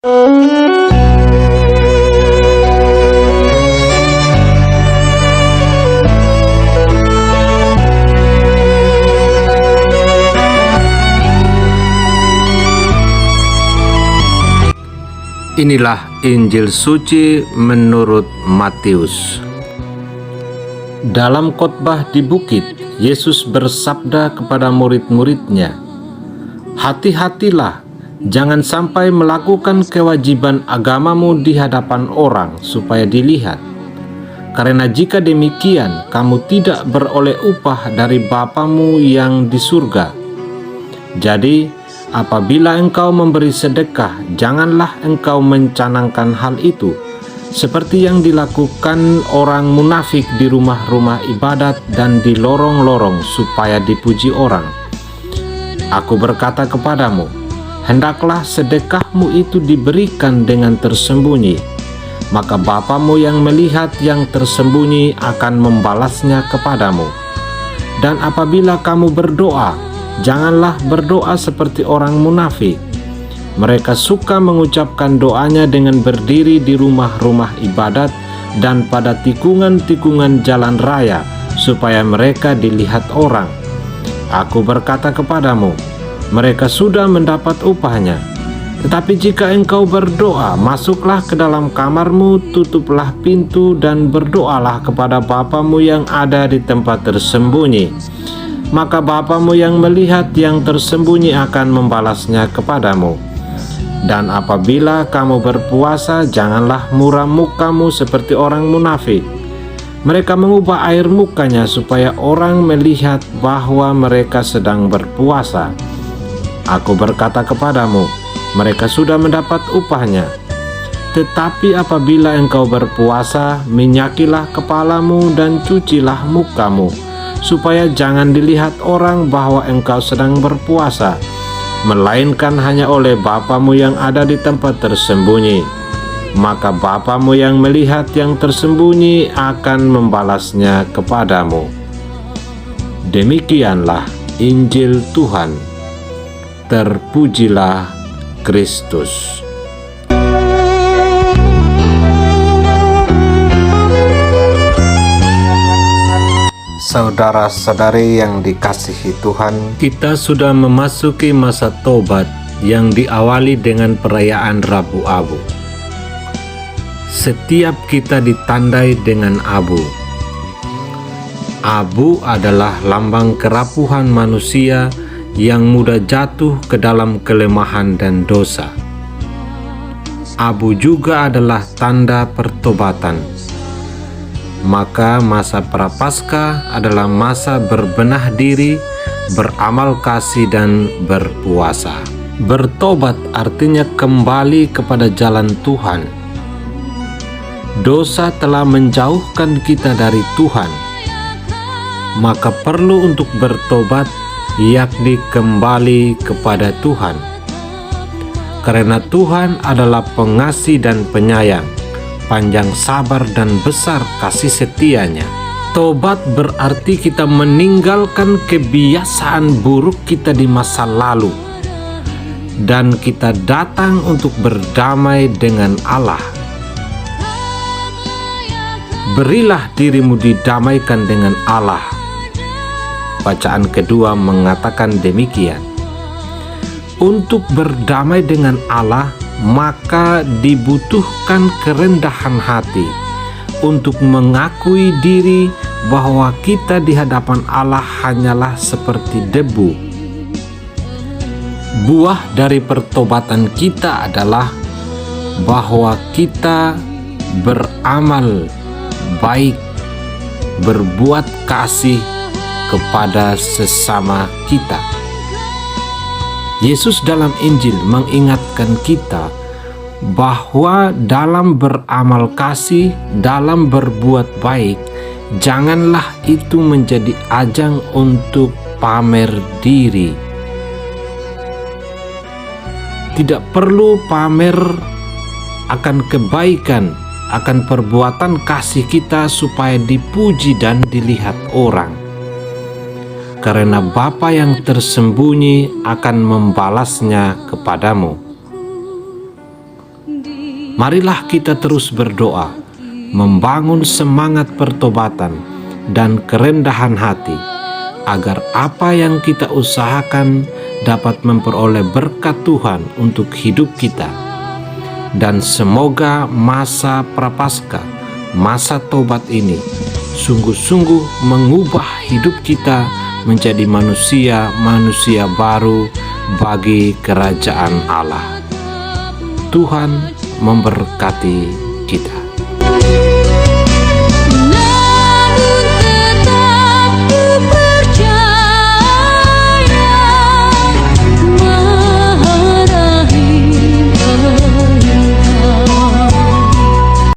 Inilah Injil suci menurut Matius. Dalam khotbah di bukit, Yesus bersabda kepada murid-muridnya, "Hati-hatilah, jangan sampai melakukan kewajiban agamamu di hadapan orang supaya dilihat. Karena jika demikian, kamu tidak beroleh upah dari Bapamu yang di surga. Jadi, apabila engkau memberi sedekah, janganlah engkau mencanangkan hal itu, seperti yang dilakukan orang munafik di rumah-rumah ibadat dan di lorong-lorong supaya dipuji orang. Aku berkata kepadamu, hendaklah sedekahmu itu diberikan dengan tersembunyi, maka Bapamu yang melihat yang tersembunyi akan membalasnya kepadamu. Dan apabila kamu berdoa, janganlah berdoa seperti orang munafik. Mereka suka mengucapkan doanya dengan berdiri di rumah-rumah ibadat dan pada tikungan-tikungan jalan raya, supaya mereka dilihat orang. Aku berkata kepadamu, mereka sudah mendapat upahnya. Tetapi jika engkau berdoa, masuklah ke dalam kamarmu, tutuplah pintu dan berdoalah kepada Bapamu yang ada di tempat tersembunyi. Maka Bapamu yang melihat yang tersembunyi akan membalasnya kepadamu. Dan apabila kamu berpuasa, janganlah muram mukamu seperti orang munafik. Mereka mengubah air mukanya supaya orang melihat bahwa mereka sedang berpuasa. Aku berkata kepadamu, mereka sudah mendapat upahnya. Tetapi apabila engkau berpuasa, minyakilah kepalamu dan cucilah mukamu, supaya jangan dilihat orang bahwa engkau sedang berpuasa, melainkan hanya oleh Bapamu yang ada di tempat tersembunyi. Maka Bapamu yang melihat yang tersembunyi akan membalasnya kepadamu." Demikianlah Injil Tuhan. Terpujilah Kristus. Saudara-saudari yang dikasihi Tuhan, kita sudah memasuki masa tobat yang diawali dengan perayaan Rabu Abu. Setiap kita ditandai dengan abu. Abu adalah lambang kerapuhan manusia yang mudah jatuh ke dalam kelemahan dan dosa. Abu juga adalah tanda pertobatan. Maka masa Prapaskah adalah masa berbenah diri, beramal kasih dan berpuasa. Bertobat artinya kembali kepada jalan Tuhan. Dosa telah menjauhkan kita dari Tuhan. Maka perlu untuk bertobat, yakni kembali kepada Tuhan. Karena Tuhan adalah pengasih dan penyayang, panjang sabar dan besar kasih setianya. Tobat berarti kita meninggalkan kebiasaan buruk kita di masa lalu, dan kita datang untuk berdamai dengan Allah. Berilah dirimu didamaikan dengan Allah. Bacaan kedua mengatakan demikian. Untuk berdamai dengan Allah, maka dibutuhkan kerendahan hati untuk mengakui diri bahwa kita di hadapan Allah hanyalah seperti debu. Buah dari pertobatan kita adalah bahwa kita beramal baik, berbuat kasih kepada sesama kita. Yesus dalam Injil mengingatkan kita bahwa dalam beramal kasih, dalam berbuat baik, janganlah itu menjadi ajang untuk pamer diri. Tidak perlu pamer akan kebaikan, akan perbuatan kasih kita supaya dipuji dan dilihat orang. Karena Bapa yang tersembunyi akan membalasnya kepadamu. Marilah kita terus berdoa, membangun semangat pertobatan dan kerendahan hati, agar apa yang kita usahakan dapat memperoleh berkat Tuhan untuk hidup kita. Dan semoga masa prapaskah, masa tobat ini sungguh-sungguh mengubah hidup kita menjadi manusia baru bagi kerajaan Allah. Tuhan memberkati kita.